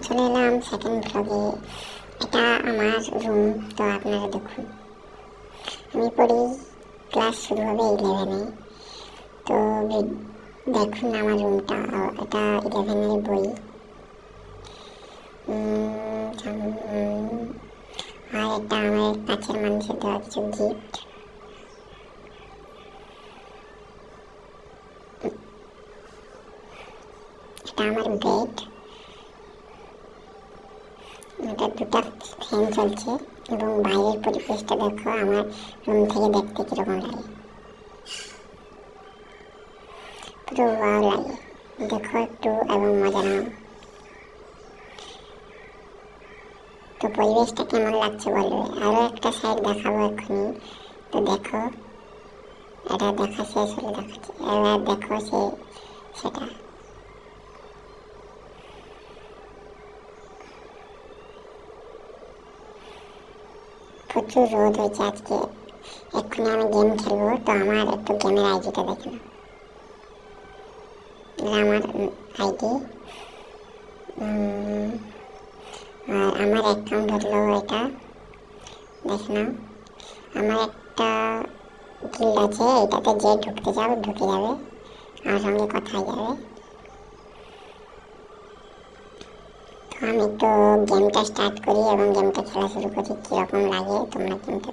চলে এলাম সেকেন্ড ভ্লগে। এটা আমার রুম, তো আপনারা দেখুন। আমি পড়ি, ক্লাস শুরু হবে 11-এ। তো দেখুন আমার রুমটা, এটা 11-এর বই। আর এটা আমার কাছের মানুষের দেওয়া কিছু গিফট। এটা আমার বেড, এটা দুটা ফ্যান চলছে এবং বাইরের পরিবেশটা দেখো আমার রুম থেকে দেখতে কিরকম লাগে, পুরো ওয়াও লাগে। দেখো একটু এবং মজা নাও। তো পরিবেশটা কেমন লাগছে বলবে। আরও একটা সাইড দেখাবো এক্ষুনি, তো দেখো। এটা দেখা শেষ হলে দেখাচ্ছি, এবার দেখো সেটা। প্রচুর রোদ হয়েছে আজকে। এক্ষুনি আমি গেম খেলবো, তো আমার একটু গেমের আইডিটা দেখে নাও। আমার আইডি, আর আমার অ্যাকাউন্ট হলো এটা, দেখে নাও। আমার একটা গিল্ড আছে, এটাতে যে ঢুকে যাবে, আমার সঙ্গে কথা হয়ে যাবে। তো আমি একটু গেমটা স্টার্ট করি এবং গেমটা খেলা শুরু করি, কীরকম লাগে তোমরা গেমটা